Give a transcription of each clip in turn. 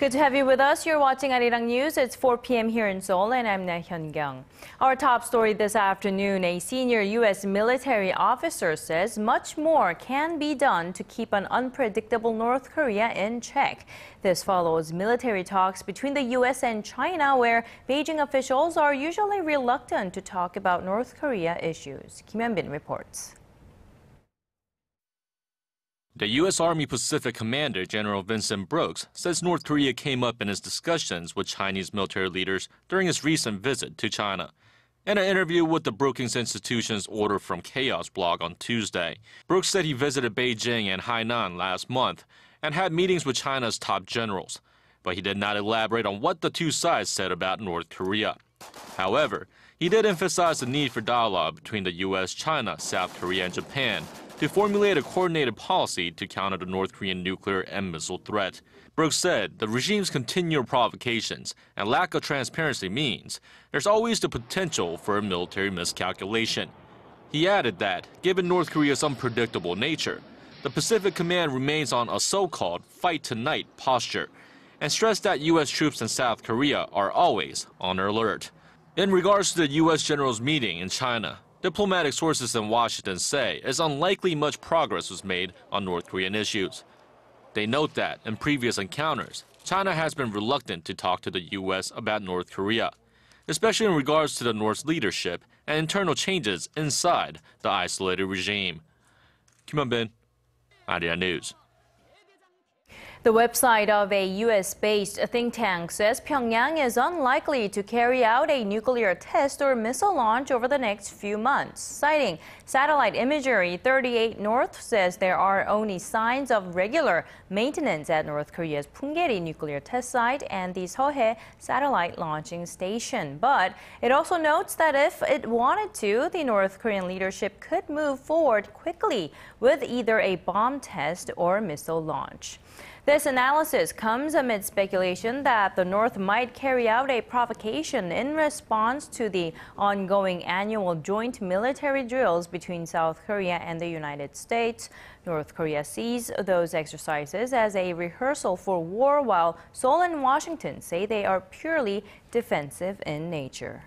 Good to have you with us. You're watching ARIRANG News. It's 4 p.m. here in Seoul, and I'm Laah Hyun-kyung. Our top story this afternoon, a senior U.S. military officer says much more can be done to keep an unpredictable North Korea in check. This follows military talks between the U.S. and China, where Beijing officials are usually reluctant to talk about North Korea issues. Hyun-bin reports. The U.S. Army Pacific Commander, General Vincent Brooks, says North Korea came up in his discussions with Chinese military leaders during his recent visit to China. In an interview with the Brookings Institution's Order from Chaos blog on Tuesday, Brooks said he visited Beijing and Hainan last month and had meetings with China's top generals, but he did not elaborate on what the two sides said about North Korea. However, he did emphasize the need for dialogue between the U.S., China, South Korea, and Japan to formulate a coordinated policy to counter the North Korean nuclear and missile threat. Brooks said the regime's continual provocations and lack of transparency means there's always the potential for a military miscalculation. He added that, given North Korea's unpredictable nature, the Pacific Command remains on a so-called fight-tonight posture, and stressed that U.S. troops in South Korea are always on alert. In regards to the U.S. generals meeting in China, diplomatic sources in Washington say it's unlikely much progress was made on North Korean issues. They note that, in previous encounters, China has been reluctant to talk to the U.S. about North Korea, especially in regards to the North's leadership and internal changes inside the isolated regime. Hyun-bin, ARIRANG News. The website of a U.S.-based think tank says Pyongyang is unlikely to carry out a nuclear test or missile launch over the next few months. Citing satellite imagery, 38 North says there are only signs of regular maintenance at North Korea's Punggye-ri nuclear test site and the Seohae satellite launching station. But it also notes that if it wanted to, the North Korean leadership could move forward quickly with either a bomb test or missile launch. This analysis comes amid speculation that the North might carry out a provocation in response to the ongoing annual joint military drills between South Korea and the United States. North Korea sees those exercises as a rehearsal for war, while Seoul and Washington say they are purely defensive in nature.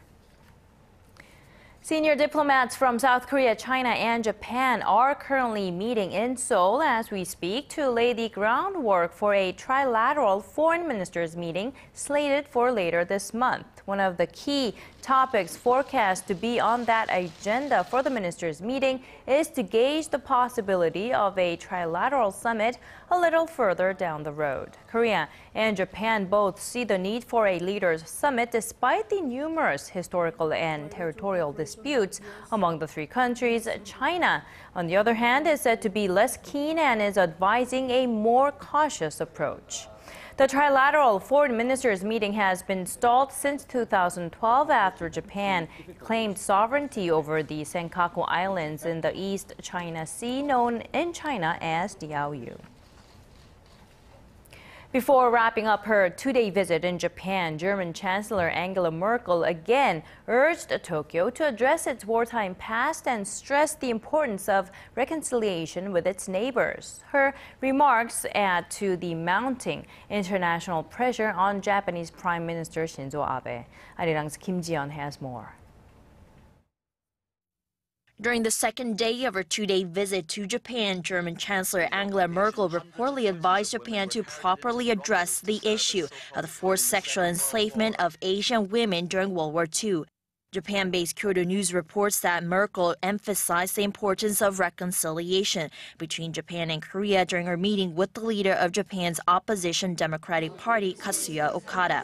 Senior diplomats from South Korea, China, and Japan are currently meeting in Seoul as we speak to lay the groundwork for a trilateral foreign ministers meeting slated for later this month. One of the key topics forecast to be on that agenda for the ministers' meeting is to gauge the possibility of a trilateral summit a little further down the road. Korea and Japan both see the need for a leaders' summit despite the numerous historical and territorial disputes among the three countries. China, on the other hand, is said to be less keen and is advising a more cautious approach. The trilateral foreign ministers meeting has been stalled since 2012 after Japan claimed sovereignty over the Senkaku Islands in the East China Sea, known in China as Diaoyu. Before wrapping up her two-day visit in Japan, German Chancellor Angela Merkel again urged Tokyo to address its wartime past and stress the importance of reconciliation with its neighbors. Her remarks add to the mounting international pressure on Japanese Prime Minister Shinzo Abe. ARIRANG's Kim Ji-yeon has more. During the second day of her two-day visit to Japan, German Chancellor Angela Merkel reportedly advised Japan to properly address the issue of the forced sexual enslavement of Asian women during World War II. Japan-based Kyodo News reports that Merkel emphasized the importance of reconciliation between Japan and Korea during her meeting with the leader of Japan's opposition Democratic Party, Kazuya Okada.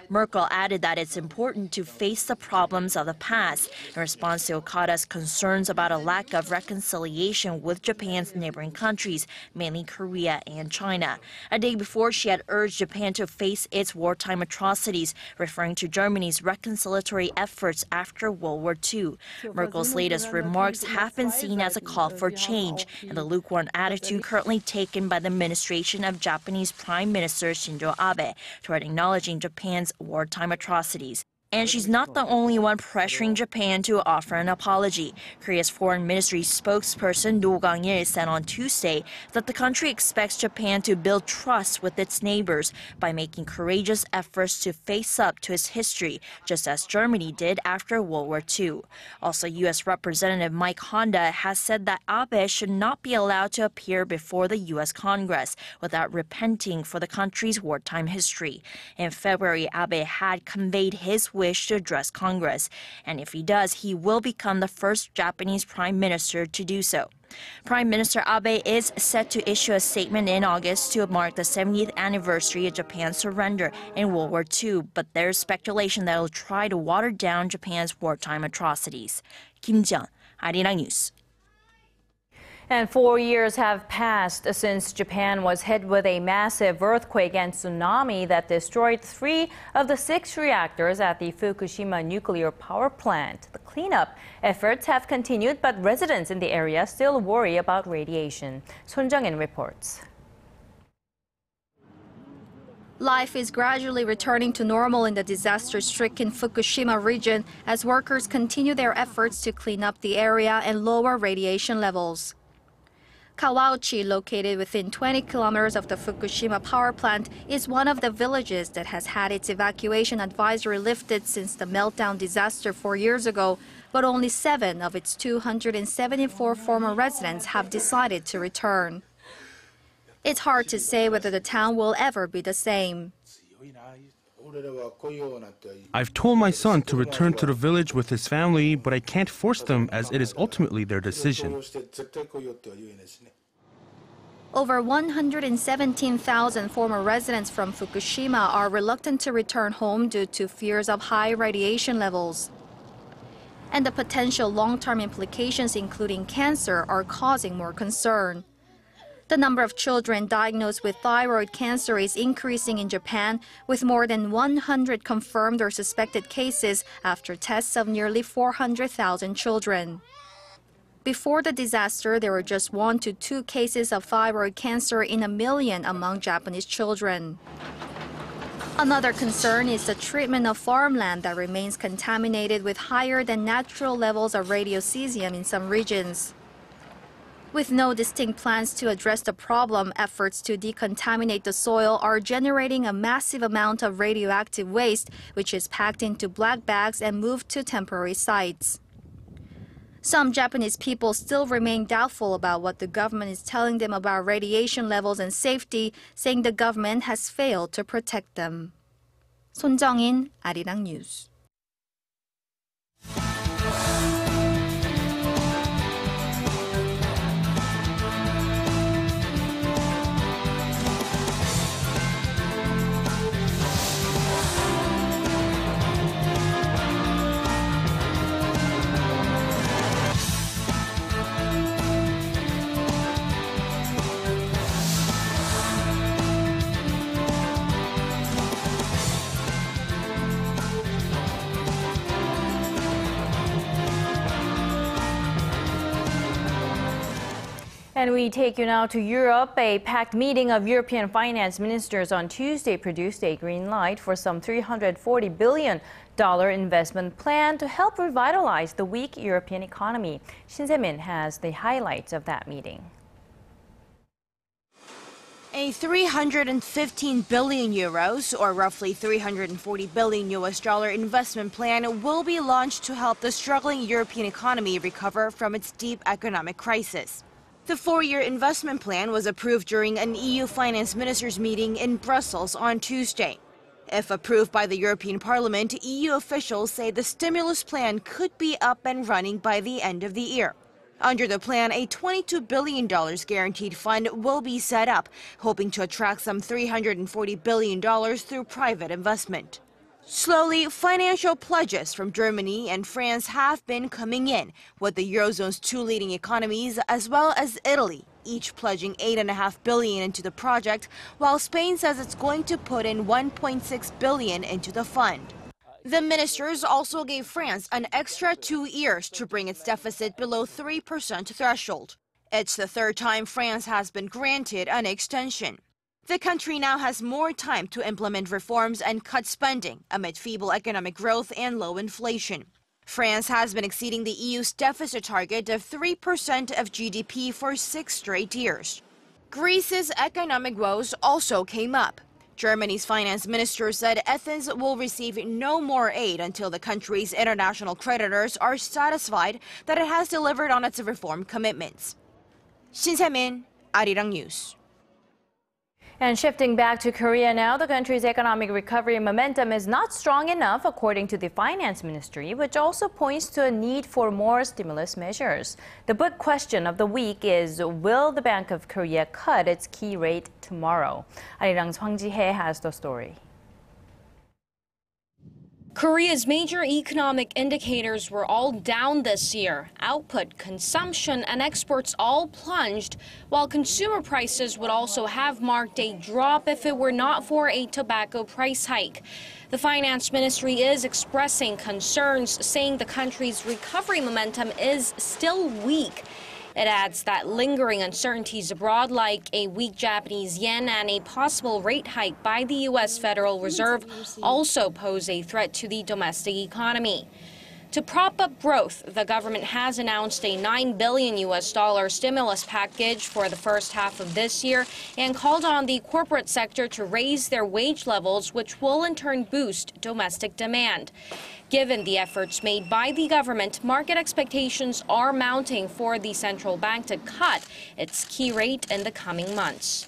Merkel added that it's important to face the problems of the past in response to Okada's concerns about a lack of reconciliation with Japan's neighboring countries, mainly Korea and China. A day before, she had urged Japan to face its wartime atrocities, referring to Germany's reconciliatory efforts after World War II. Merkel's latest remarks have been seen as a call for change in the lukewarm attitude currently taken by the administration of Japanese Prime Minister Shinzo Abe toward acknowledging Japan's wartime atrocities. And she's not the only one pressuring Japan to offer an apology. Korea's foreign ministry spokesperson Do Gang-il said on Tuesday that the country expects Japan to build trust with its neighbors by making courageous efforts to face up to its history, just as Germany did after World War II. Also, U.S. Representative Mike Honda has said that Abe should not be allowed to appear before the U.S. Congress without repenting for the country's wartime history. In February, Abe had conveyed his wish to address Congress, and if he does, he will become the first Japanese prime minister to do so. Prime Minister Abe is set to issue a statement in August to mark the 70th anniversary of Japan's surrender in World War II, but there's speculation that he'll try to water down Japan's wartime atrocities. Kim Jeon, ARIRANG News. And 4 years have passed since Japan was hit with a massive earthquake and tsunami that destroyed 3 of the 6 reactors at the Fukushima nuclear power plant. The cleanup efforts have continued, but residents in the area still worry about radiation. Son Jung-in reports. Life is gradually returning to normal in the disaster-stricken Fukushima region as workers continue their efforts to clean up the area and lower radiation levels. Kawauchi, located within 20 kilometers of the Fukushima power plant, is one of the villages that has had its evacuation advisory lifted since the meltdown disaster 4 years ago, but only 7 of its 274 former residents have decided to return. It's hard to say whether the town will ever be the same. I've told my son to return to the village with his family, but I can't force them as it is ultimately their decision. Over 117,000 former residents from Fukushima are reluctant to return home due to fears of high radiation levels. And the potential long-term implications, including cancer, are causing more concern. The number of children diagnosed with thyroid cancer is increasing in Japan, with more than 100 confirmed or suspected cases after tests of nearly 400,000 children. Before the disaster, there were just 1 to 2 cases of thyroid cancer in a million among Japanese children. Another concern is the treatment of farmland that remains contaminated with higher than natural levels of radiocesium in some regions. With no distinct plans to address the problem, efforts to decontaminate the soil are generating a massive amount of radioactive waste, which is packed into black bags and moved to temporary sites. Some Japanese people still remain doubtful about what the government is telling them about radiation levels and safety, saying the government has failed to protect them. Son Jung-in, ARIRANG News. And we take you now to Europe. A packed meeting of European finance ministers on Tuesday produced a green light for some $340 billion investment plan to help revitalize the weak European economy. Shin Se-min has the highlights of that meeting. A 315 billion euros, or roughly $340 billion investment plan will be launched to help the struggling European economy recover from its deep economic crisis. The 4-year investment plan was approved during an EU finance ministers meeting in Brussels on Tuesday. If approved by the European Parliament, EU officials say the stimulus plan could be up and running by the end of the year. Under the plan, a $22 billion guaranteed fund will be set up, hoping to attract some $340 billion through private investment. Slowly, financial pledges from Germany and France have been coming in, with the Eurozone's 2 leading economies as well as Italy, each pledging $8.5 billion into the project, while Spain says it's going to put in $1.6 billion into the fund. The ministers also gave France an extra 2 years to bring its deficit below 3% threshold. It's the 3rd time France has been granted an extension. The country now has more time to implement reforms and cut spending amid feeble economic growth and low inflation. France has been exceeding the EU's deficit target of 3% of GDP for 6 straight years. Greece's economic woes also came up. Germany's finance minister said Athens will receive no more aid until the country's international creditors are satisfied that it has delivered on its reform commitments. Shin Se-min, ARIRANG News. And shifting back to Korea now, the country's economic recovery momentum is not strong enough, according to the finance ministry, which also points to a need for more stimulus measures. The big question of the week is, will the Bank of Korea cut its key rate tomorrow? 아리랑's Hwang Ji-hye has the story. Korea's major economic indicators were all down this year. Output, consumption, and exports all plunged, while consumer prices would also have marked a drop if it were not for a tobacco price hike. The finance ministry is expressing concerns, saying the country's recovery momentum is still weak. It adds that lingering uncertainties abroad, like a weak Japanese yen and a possible rate hike by the U.S. Federal Reserve, also pose a threat to the domestic economy. To prop up growth, the government has announced a $9 billion stimulus package for the first half of this year and called on the corporate sector to raise their wage levels, which will in turn boost domestic demand. Given the efforts made by the government, market expectations are mounting for the central bank to cut its key rate in the coming months.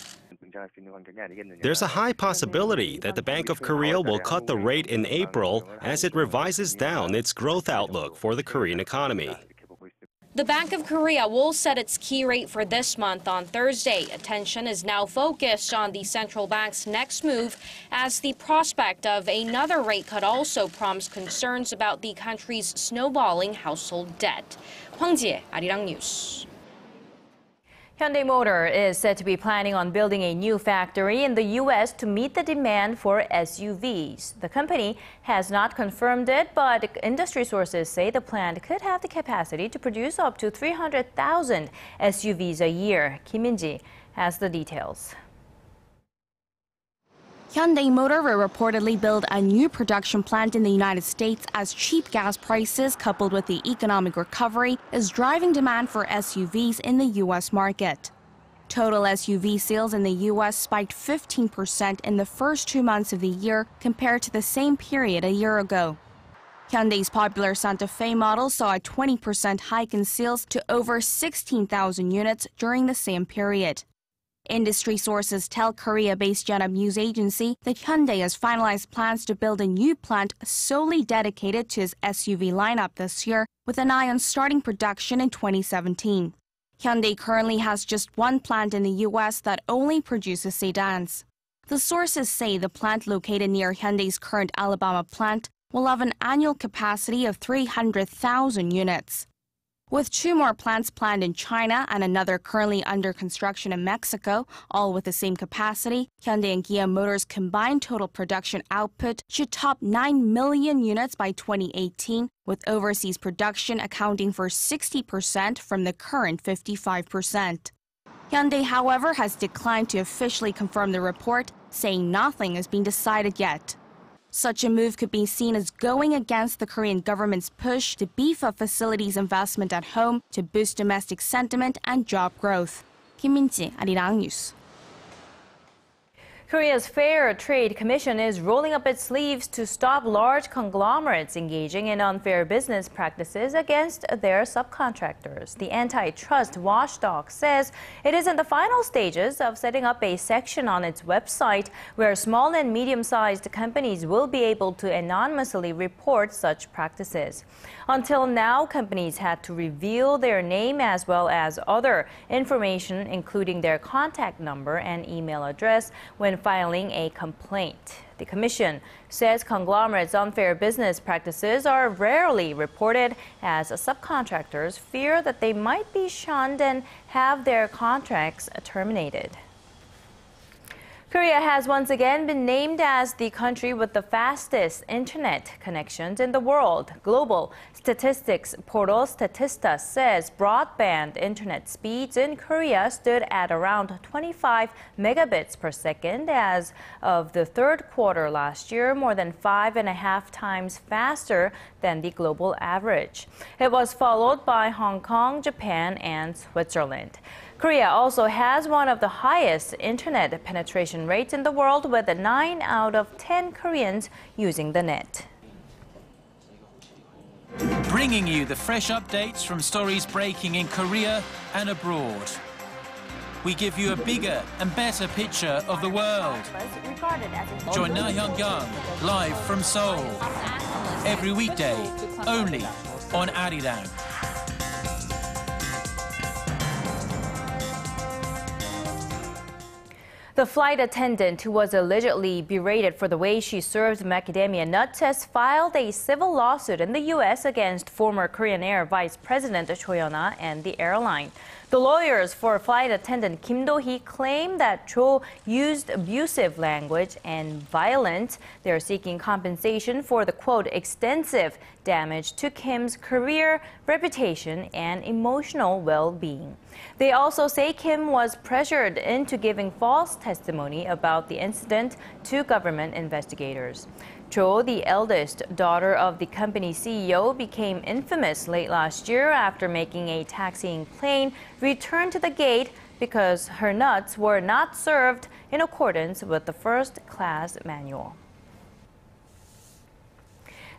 There's a high possibility that the Bank of Korea will cut the rate in April as it revises down its growth outlook for the Korean economy. The Bank of Korea will set its key rate for this month on Thursday. Attention is now focused on the central bank's next move, as the prospect of another rate cut also prompts concerns about the country's snowballing household debt. Hwang Ji-hye, ARIRANG News. Hyundai Motor is said to be planning on building a new factory in the U.S. to meet the demand for SUVs. The company has not confirmed it, but industry sources say the plant could have the capacity to produce up to 300,000 SUVs a year. Kim Min-ji has the details. Hyundai Motor will reportedly build a new production plant in the United States as cheap gas prices, coupled with the economic recovery, is driving demand for SUVs in the U.S. market. Total SUV sales in the U.S. spiked 15% in the first 2 months of the year compared to the same period a year ago. Hyundai's popular Santa Fe model saw a 20% hike in sales to over 16,000 units during the same period. Industry sources tell Korea-based Yonhap News Agency that Hyundai has finalized plans to build a new plant solely dedicated to its SUV lineup this year, with an eye on starting production in 2017. Hyundai currently has just one plant in the U.S. that only produces sedans. The sources say the plant located near Hyundai's current Alabama plant will have an annual capacity of 300,000 units. With 2 more plants planned in China and another currently under construction in Mexico, all with the same capacity, Hyundai and Kia Motors' combined total production output should top 9 million units by 2018, with overseas production accounting for 60% from the current 55%. Hyundai, however, has declined to officially confirm the report, saying nothing has been decided yet. Such a move could be seen as going against the Korean government's push to beef up facilities investment at home to boost domestic sentiment and job growth. Kim Min-ji, ARIRANG News. Korea's Fair Trade Commission is rolling up its sleeves to stop large conglomerates engaging in unfair business practices against their subcontractors. The antitrust watchdog says it is in the final stages of setting up a section on its website where small and medium-sized companies will be able to anonymously report such practices. Until now, companies had to reveal their name as well as other information, including their contact number and email address, when filing a complaint. The commission says conglomerates' unfair business practices are rarely reported, as subcontractors fear that they might be shunned and have their contracts terminated. Korea has once again been named as the country with the fastest internet connections in the world. Global statistics portal Statista says broadband internet speeds in Korea stood at around 25 megabits per second as of the third quarter last year, more than 5.5 times faster than the global average. It was followed by Hong Kong, Japan, and Switzerland. Korea also has one of the highest internet penetration rates in the world, with 9 out of 10 Koreans using the net. Bringing you the fresh updates from stories breaking in Korea and abroad. We give you a bigger and better picture of the world. Join Laah Hyun-kyung live from Seoul. Every weekday, only on ARIRANG. The flight attendant who was allegedly berated for the way she served macadamia nuts has filed a civil lawsuit in the U.S. against former Korean Air Vice President Cho Hyun-ah and the airline. The lawyers for flight attendant Kim Do-hee claim that Cho used abusive language and violence. They are seeking compensation for the, quote, extensive damage to Kim's career, reputation, and emotional well-being. They also say Kim was pressured into giving false testimony about the incident to government investigators. Cho, the eldest daughter of the company's CEO, became infamous late last year after making a taxiing plane return to the gate because her nuts were not served in accordance with the first-class manual.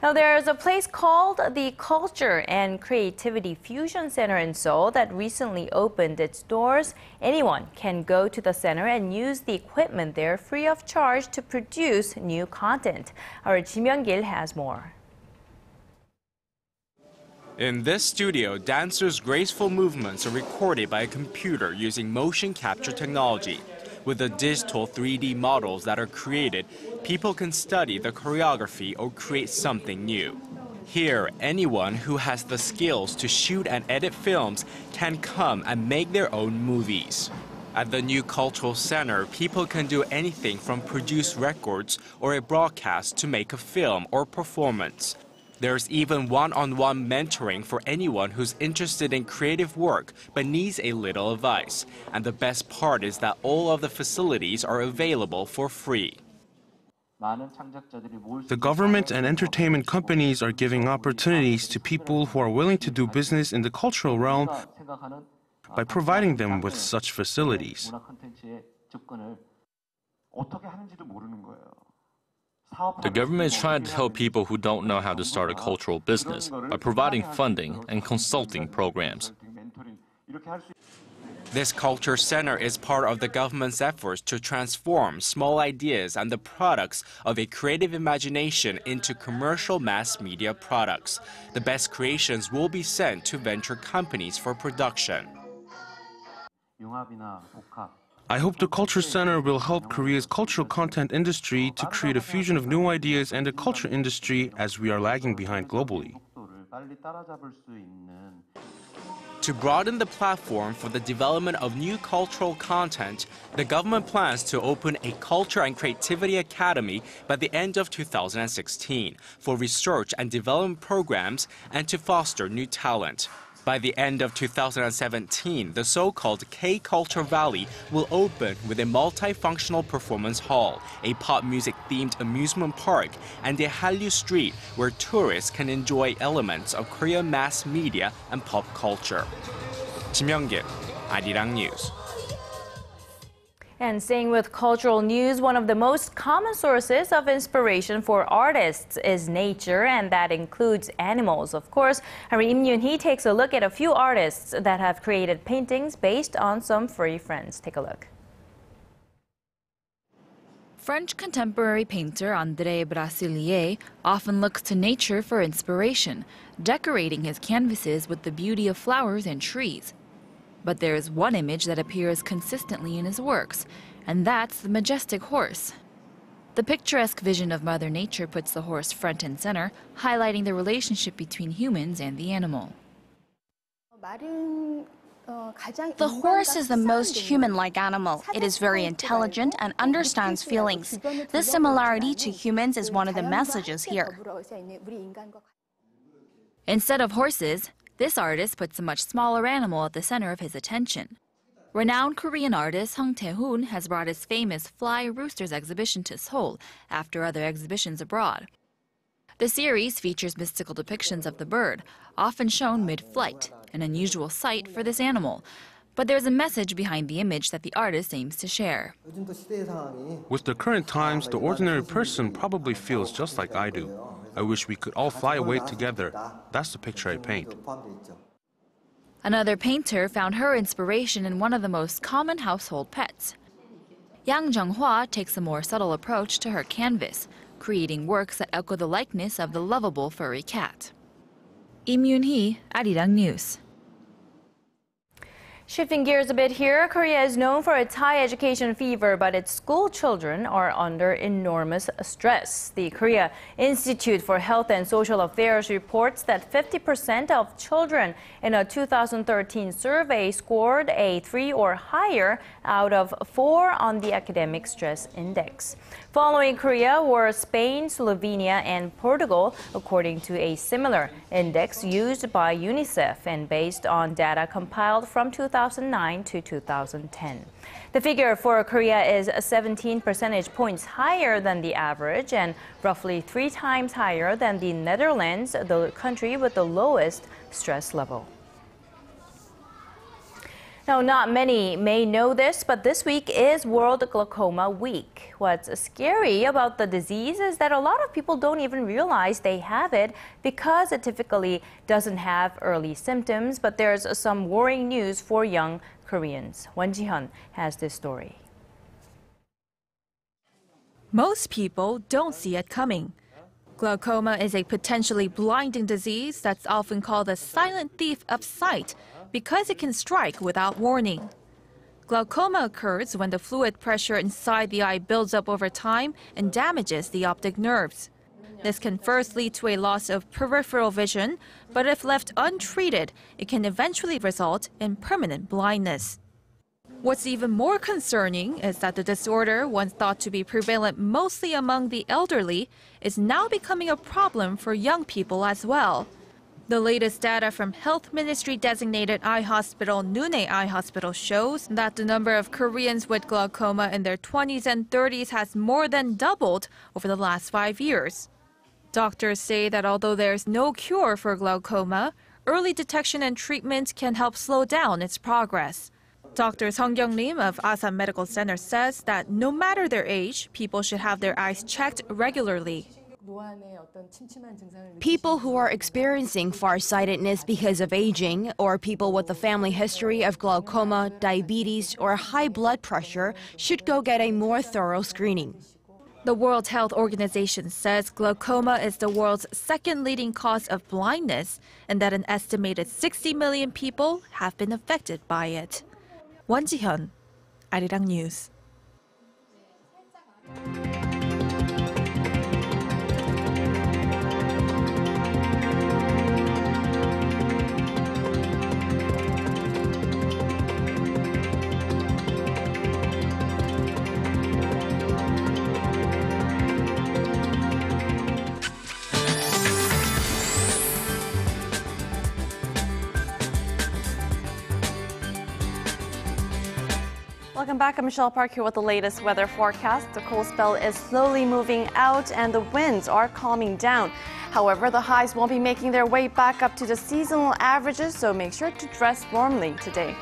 Now, there is a place called the Culture and Creativity Fusion Center in Seoul that recently opened its doors. Anyone can go to the center and use the equipment there free of charge to produce new content. Our Ji Myung-gil has more. In this studio, dancers' graceful movements are recorded by a computer using motion capture technology. With the digital 3D models that are created, people can study the choreography or create something new. Here, anyone who has the skills to shoot and edit films can come and make their own movies. At the new cultural center, people can do anything from produce records or a broadcast to make a film or performance. There's even one-on-one mentoring for anyone who's interested in creative work but needs a little advice. And the best part is that all of the facilities are available for free. The government and entertainment companies are giving opportunities to people who are willing to do business in the cultural realm by providing them with such facilities. The government is trying to help people who don't know how to start a cultural business by providing funding and consulting programs. This culture center is part of the government's efforts to transform small ideas and the products of a creative imagination into commercial mass media products. The best creations will be sent to venture companies for production. I hope the Culture Center will help Korea's cultural content industry to create a fusion of new ideas and a culture industry as we are lagging behind globally. To broaden the platform for the development of new cultural content, the government plans to open a Culture and Creativity Academy by the end of 2016 for research and development programs and to foster new talent. By the end of 2017, the so-called K-Culture Valley will open with a multifunctional performance hall, a pop music-themed amusement park, and a Hallyu street where tourists can enjoy elements of Korean mass media and pop culture. Ji Myung-gil, ARIRANG News. And staying with cultural news, one of the most common sources of inspiration for artists is nature, and that includes animals, of course. Our Im Yoon-hee takes a look at a few artists that have created paintings based on some furry friends. Take a look. French contemporary painter André Brasilier often looks to nature for inspiration, decorating his canvases with the beauty of flowers and trees. But there is one image that appears consistently in his works, and that's the majestic horse. The picturesque vision of Mother Nature puts the horse front and center, highlighting the relationship between humans and the animal. The horse is the most human-like animal. It is very intelligent and understands feelings. This similarity to humans is one of the messages here. Instead of horses, this artist puts a much smaller animal at the center of his attention. Renowned Korean artist Hong Tae-hoon has brought his famous Fly Roosters exhibition to Seoul after other exhibitions abroad. The series features mystical depictions of the bird, often shown mid-flight, an unusual sight for this animal. But there's a message behind the image that the artist aims to share. With the current times, the ordinary person probably feels just like I do. I wish we could all fly away together. That's the picture I paint. Another painter found her inspiration in one of the most common household pets. Yang Jung-hwa takes a more subtle approach to her canvas, creating works that echo the likeness of the lovable furry cat. Im Yoon-hee, ARIRANG News. Shifting gears a bit here, Korea is known for its high education fever, but its school children are under enormous stress. The Korea Institute for Health and Social Affairs reports that 50% of children in a 2013 survey scored a 3 or higher out of 4 on the academic stress index. Following Korea were Spain, Slovenia, and Portugal, according to a similar index used by UNICEF and based on data compiled from 2009 to 2010. The figure for Korea is 17 percentage points higher than the average and roughly 3 times higher than the Netherlands, the country with the lowest stress level. Now, not many may know this, but this week is World Glaucoma Week. What's scary about the disease is that a lot of people don't even realize they have it because it typically doesn't have early symptoms, but there's some worrying news for young Koreans. Won Ji-hyun has this story. Most people don't see it coming. Glaucoma is a potentially blinding disease that's often called a silent thief of sight, because it can strike without warning. Glaucoma occurs when the fluid pressure inside the eye builds up over time and damages the optic nerves. This can first lead to a loss of peripheral vision, but if left untreated, it can eventually result in permanent blindness. What's even more concerning is that the disorder, once thought to be prevalent mostly among the elderly, is now becoming a problem for young people as well. The latest data from Health Ministry-designated eye hospital Noonhae Eye Hospital shows that the number of Koreans with glaucoma in their 20s and 30s has more than doubled over the last 5 years. Doctors say that although there's no cure for glaucoma, early detection and treatment can help slow down its progress. Dr. Sung Kyung-rim of Asan Medical Center says that no matter their age, people should have their eyes checked regularly. People who are experiencing farsightedness because of aging, or people with a family history of glaucoma, diabetes, or high blood pressure should go get a more thorough screening. The World Health Organization says glaucoma is the world's second leading cause of blindness and that an estimated 60 million people have been affected by it. Won Ji-hyun, ARIRANG News. Welcome back. I'm Michelle Park here with the latest weather forecast. The cold spell is slowly moving out and the winds are calming down. However, the highs won't be making their way back up to the seasonal averages, so make sure to dress warmly today.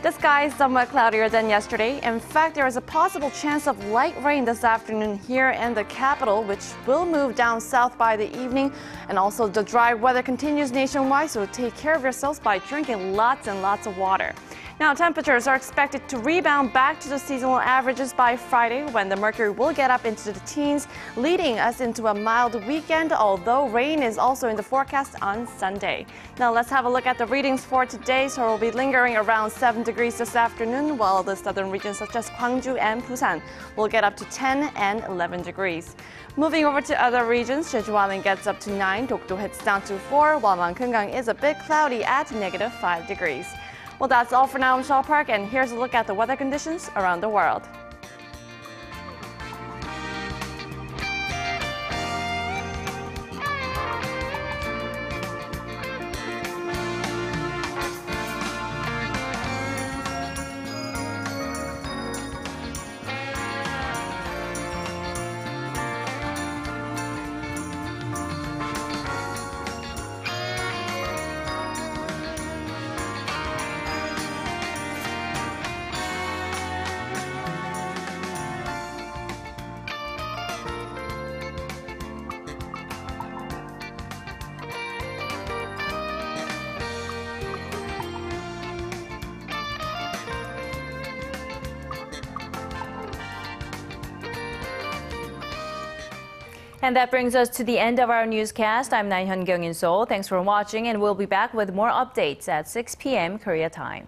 The sky is somewhat cloudier than yesterday. In fact, there is a possible chance of light rain this afternoon here in the capital, which will move down south by the evening. And also the dry weather continues nationwide, so take care of yourselves by drinking lots and lots of water. Now, temperatures are expected to rebound back to the seasonal averages by Friday, when the mercury will get up into the teens, leading us into a mild weekend, although rain is also in the forecast on Sunday. Now, let's have a look at the readings for today. So we'll be lingering around 7 degrees this afternoon, while the southern regions such as Gwangju and Busan will get up to 10 and 11 degrees. Moving over to other regions, Jeju gets up to 9, Dokdo hits down to 4, while Mangkeungang is a bit cloudy at -5 degrees. Well, that's all for now, Michelle Park, and here's a look at the weather conditions around the world. And that brings us to the end of our newscast. I'm Laah Hyun-kyung in Seoul. Thanks for watching, and we'll be back with more updates at 6 p.m. Korea time.